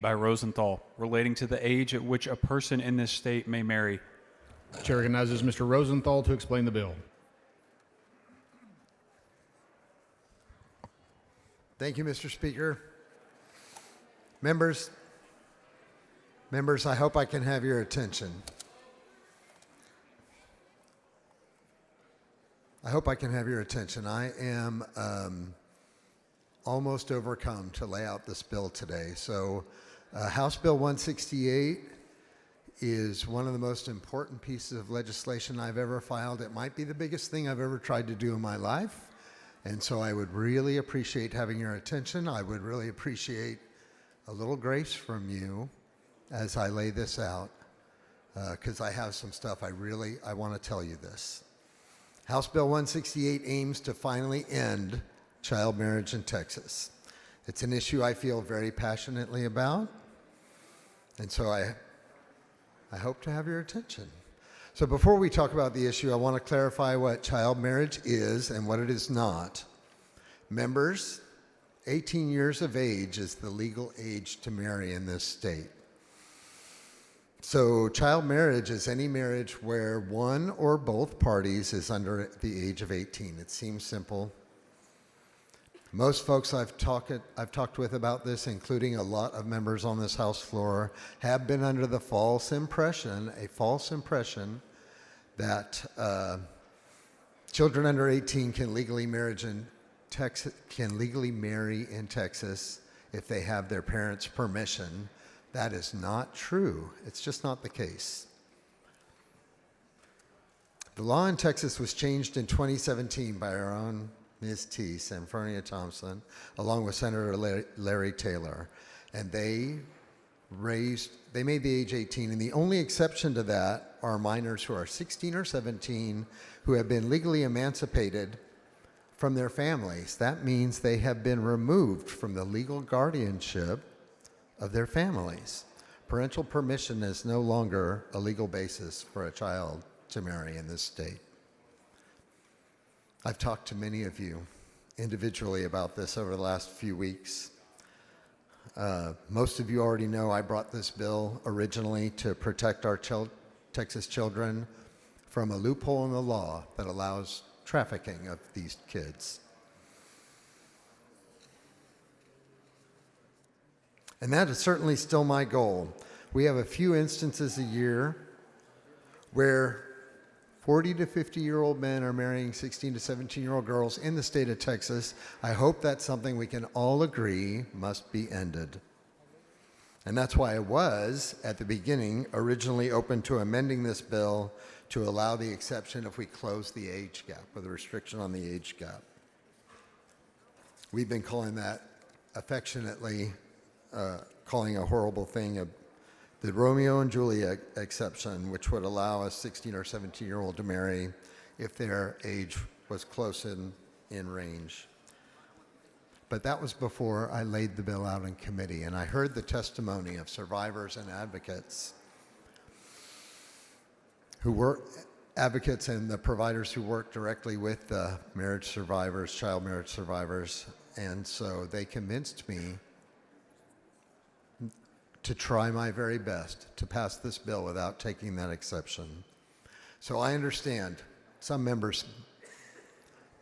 by Rosenthal relating to the age at which a person in this state may marry. Chair recognizes Mr. Rosenthal to explain the bill. Thank you, Mr. Speaker. Members, I hope I can have your attention. I am almost overcome to lay out this bill today. So House Bill 168 is one of the most important pieces of legislation I've ever filed. It might be the biggest thing I've ever tried to do in my life. And so I would really appreciate having your attention. I would really appreciate a little grace from you as I lay this out, because I have some stuff I want to tell you this. House Bill 168 aims to finally end child marriage in Texas. It's an issue I feel very passionately about, and so I hope to have your attention. So before we talk about the issue, I want to clarify what child marriage is and what it is not. Members, 18 years of age is the legal age to marry in this state. So child marriage is any marriage where one or both parties is under the age of 18. It seems simple. Most folks I've talked with about this, including a lot of members on this House floor, have been under the false impression that children under 18 can legally marry in Texas if they have their parents' permission. That is not true. It's just not the case. The law in Texas was changed in 2017 by our own Ms. T, Sanfernia Thompson, along with Senator Larry Taylor. And they made the age 18, and the only exception to that are minors who are 16 or 17 who have been legally emancipated from their families. That means they have been removed from the legal guardianship of their families. Parental permission is no longer a legal basis for a child to marry in this state. I've talked to many of you individually about this over the last few weeks. Most of you already know I brought this bill originally to protect our Texas children from a loophole in the law that allows trafficking of these kids. And that is certainly still my goal. We have a few instances a year where 40 to 50-year-old men are marrying 16 to 17-year-old girls in the state of Texas. I hope that's something we can all agree must be ended. And that's why I was, at the beginning, originally open to amending this bill to allow the exception if we close the age gap, or the restriction on the age gap. We've been calling that affectionately, calling a horrible thing the Romeo and Juliet exception, which would allow a 16 or 17-year-old to marry if their age was close in range. But that was before I laid the bill out in committee, and I heard the testimony of survivors and advocates and the providers who work directly with the marriage survivors, child marriage survivors, and so they convinced me to try my very best to pass this bill without taking that exception. So I understand some members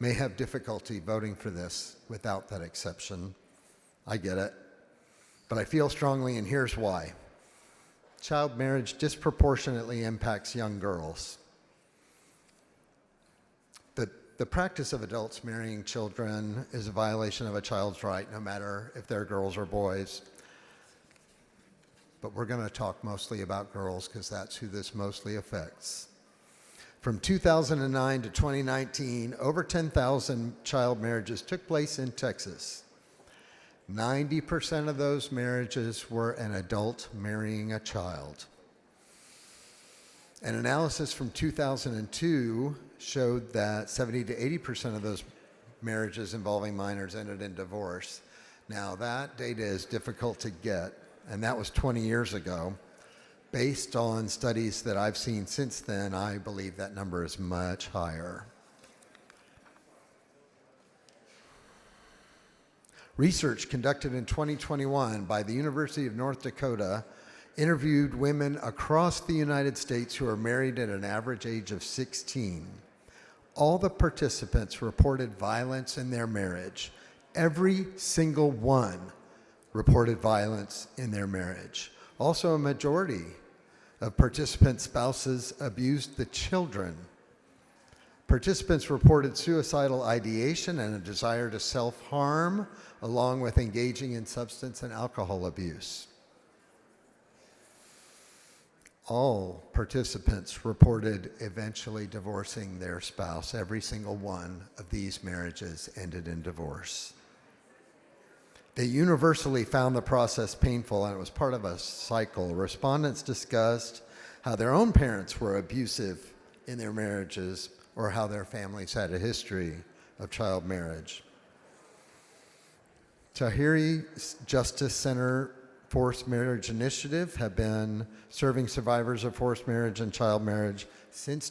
may have difficulty voting for this without that exception. I get it. But I feel strongly, and here's why. Child marriage disproportionately impacts young girls. The practice of adults marrying children is a violation of a child's right, no matter if they're girls or boys. But we're going to talk mostly about girls because that's who this mostly affects. From 2009 to 2019, over 10,000 child marriages took place in Texas. 90% of those marriages were an adult marrying a child. An analysis from 2002 showed that 70 to 80% of those marriages involving minors ended in divorce. Now, that data is difficult to get, and that was 20 years ago. Based on studies that I've seen since then, I believe that number is much higher. Research conducted in 2021 by the University of North Dakota interviewed women across the United States who are married at an average age of 16. All the participants reported violence in their marriage. Every single one reported violence in their marriage. Also, a majority of participants' spouses abused the children. Participants reported suicidal ideation and a desire to self-harm, along with engaging in substance and alcohol abuse. All participants reported eventually divorcing their spouse. Every single one of these marriages ended in divorce. They universally found the process painful, and it was part of a cycle. Respondents discussed how their own parents were abusive in their marriages or how their families had a history of child marriage. Tahiri Justice Center Forced Marriage Initiative have been serving survivors of forced marriage and child marriage since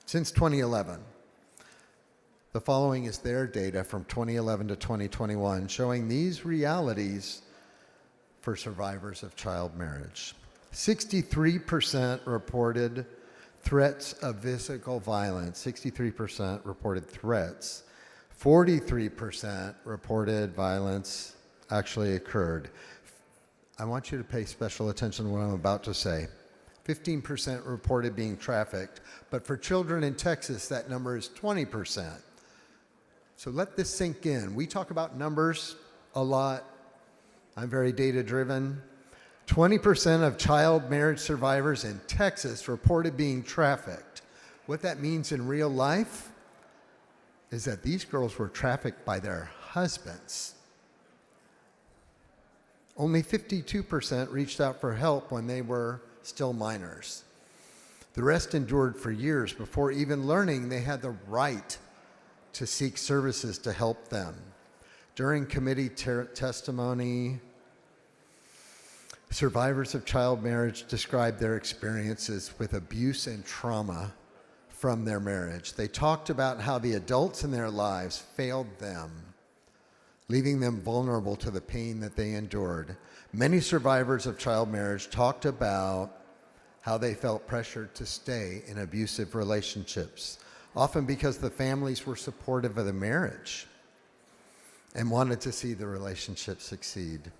2011. The following is their data from 2011 to 2021 showing these realities for survivors of child marriage. 63% reported threats of physical violence. 63% reported threats. 43% reported violence actually occurred. I want you to pay special attention to what I'm about to say. 15% reported being trafficked, but for children in Texas, that number is 20%. So let this sink in. We talk about numbers a lot. I'm very data-driven. 20% of child marriage survivors in Texas reported being trafficked. What that means in real life is that these girls were trafficked by their husbands. Only 52% reached out for help when they were still minors. The rest endured for years before even learning they had the right to seek services to help them. During committee testimony, survivors of child marriage described their experiences with abuse and trauma from their marriage. They talked about how the adults in their lives failed them, leaving them vulnerable to the pain that they endured. Many survivors of child marriage talked about how they felt pressured to stay in abusive relationships, often because the families were supportive of the marriage and wanted to see the relationship succeed.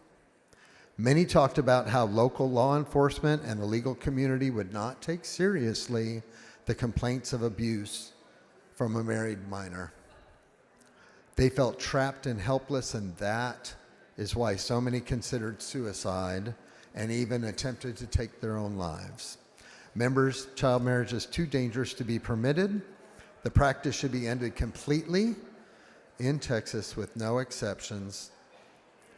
Many talked about how local law enforcement and the legal community would not take seriously the complaints of abuse from a married minor. They felt trapped and helpless, and that is why so many considered suicide and even attempted to take their own lives. Members, child marriage is too dangerous to be permitted. The practice should be ended completely in Texas with no exceptions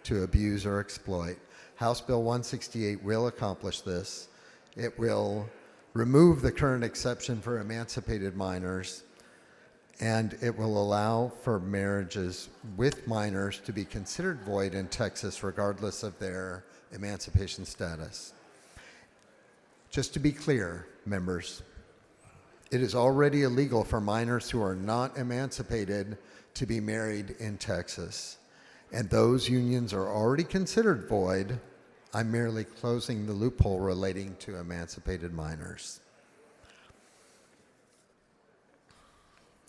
to abuse or exploit. House Bill 168 will accomplish this. It will remove the current exception for emancipated minors, and it will allow for marriages with minors to be considered void in Texas regardless of their emancipation status. Just to be clear, members, it is already illegal for minors who are not emancipated to be married in Texas, and those unions are already considered void. I'm merely closing the loophole relating to emancipated minors.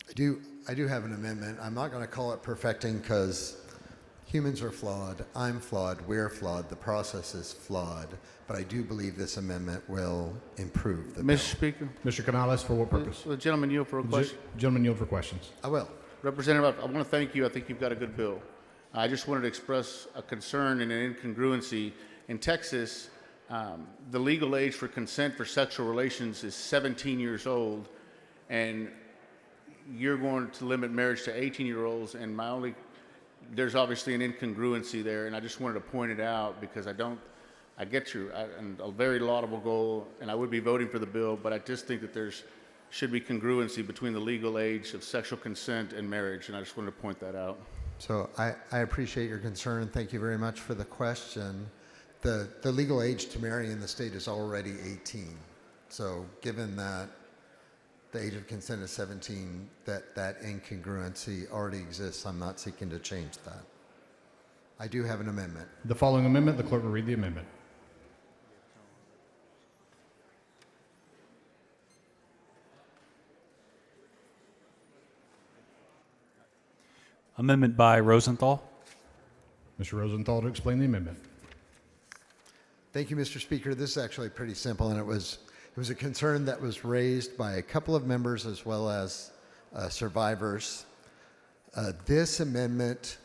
I do have an amendment. I'm not going to call it perfecting because humans are flawed. I'm flawed. We're flawed. The process is flawed. But I do believe this amendment will improve the bill. Mr. Speaker, Mr. Canales, for what purpose? the gentleman yield for a question. Gentleman yield for questions. I will. Representative, I want to thank you. I think you've got a good bill. I just wanted to express a concern and an incongruency. In Texas, the legal age for consent for sexual relations is 17 years old, and you're going to limit marriage to 18-year-olds, and there's obviously an incongruency there, and I just wanted to point it out because I get and a very laudable goal, and I would be voting for the bill, but I just think that should be congruency between the legal age of sexual consent and marriage, and I just wanted to point that out. So I appreciate your concern. Thank you very much for the question. The legal age to marry in the state is already 18. So given that the age of consent is 17, that incongruency already exists. I'm not seeking to change that. I do have an amendment. The following amendment, the clerk will read the amendment. Amendment by Rosenthal. Mr. Rosenthal to explain the amendment. Thank you, Mr. Speaker. This is actually pretty simple, and it was a concern that was raised by a couple of members as well as survivors. This amendment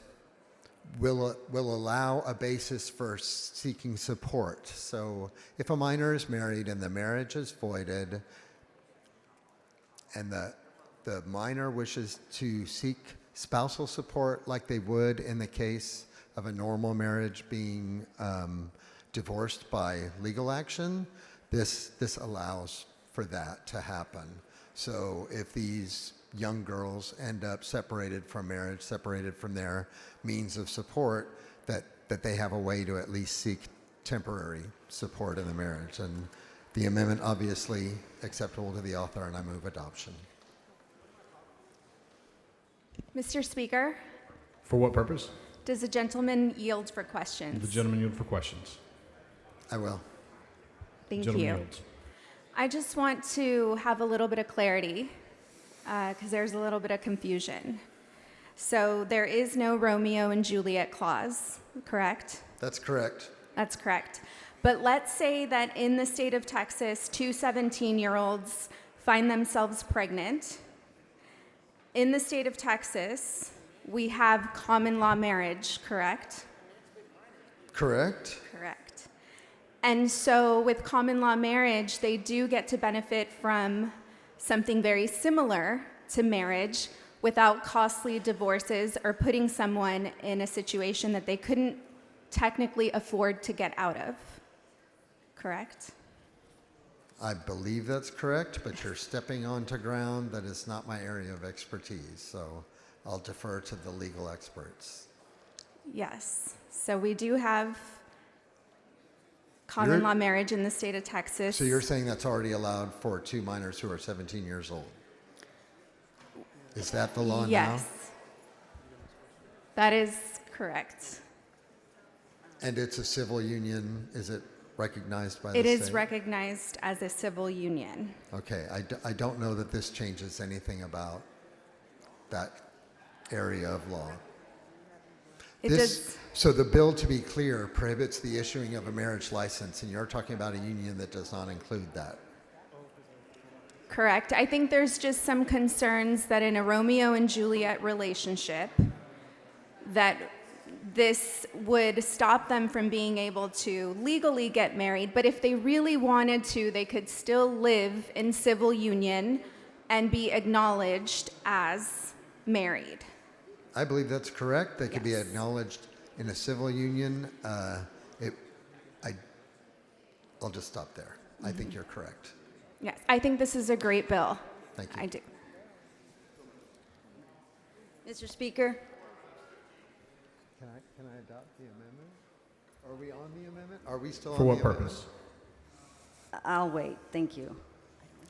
will allow a basis for seeking support. So if a minor is married and the marriage is voided and the minor wishes to seek spousal support like they would in the case of a normal marriage being divorced by legal action, this allows for that to happen. So if these young girls end up separated from marriage, separated from their means of support, that they have a way to at least seek temporary support in the marriage. And the amendment obviously acceptable to the author, and I move adoption. Mr. Speaker, For what purpose? does the gentleman yield for questions? The gentleman yield for questions. I will. Thank Gentleman you. yields. I just want to have a little bit of clarity because there's a little bit of confusion. So there is no Romeo and Juliet clause, correct? That's correct. That's correct. But let's say that in the state of Texas, two 17-year-olds find themselves pregnant. In the state of Texas, we have common law marriage, correct? Correct. Correct. And so with common law marriage, they do get to benefit from something very similar to marriage without costly divorces or putting someone in a situation that they couldn't technically afford to get out of. Correct? I believe that's correct, but you're stepping onto ground that is not my area of expertise, so I'll defer to the legal experts. Yes. So we do have common You're- law marriage in the state of Texas. So you're saying that's already allowed for two minors who are 17 years old? Is that the law now? Yes. That is correct. And it's a civil union, is it recognized by the It state? is recognized as a civil union. Okay, I don't know that this changes anything about that area of law. It This, does. so the bill, to be clear, prohibits the issuing of a marriage license, and you're talking about a union that does not include that. Correct. I think there's just some concerns that in a Romeo and Juliet relationship, that this would stop them from being able to legally get married, but if they really wanted to, they could still live in civil union and be acknowledged as married. I believe that's correct. They could be Yes. acknowledged in a civil union. I'll just stop there. I think you're correct. Yes, I think this is a great bill. Thank you. I do. Mr. Speaker, Can I adopt the amendment? Are we on the amendment? Are we still on For the what amendment? purpose? I'll wait. Thank you.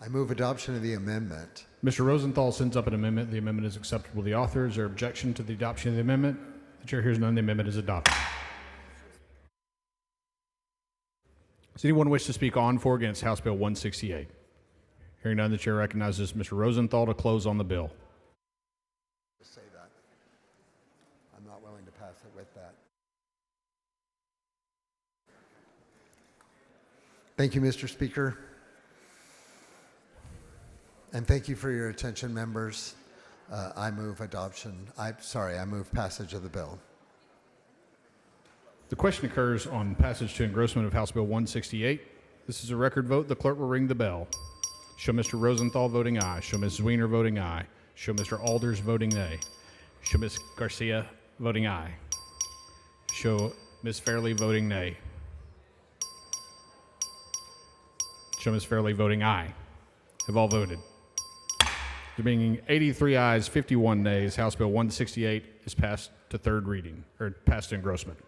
I move adoption of the amendment. Mr. Rosenthal sends up an amendment. The amendment is acceptable to the author. Is there objection to the adoption of the amendment? The chair hears none. The amendment is adopted. Does anyone wish to speak on, for, or against House Bill 168? Hearing none, the chair recognizes Mr. Rosenthal to close on the bill. Just say that. I'm not willing to pass it with that. Thank you, Mr. Speaker. And thank you for your attention, members. I move I move passage of the bill. The question occurs on passage to engrossment of House Bill 168. This is a record vote. The clerk will ring the bell. Show Mr. Rosenthal voting aye. Show Ms. Zwiener voting aye. Show Mr. Alders voting nay. Show Ms. Garcia voting aye. Show Ms. Fairley voting nay. Show Ms. Fairley voting aye. Have all voted. There being 83 ayes, 51 nays, House Bill 168 is passed to third reading, or passed to engrossment.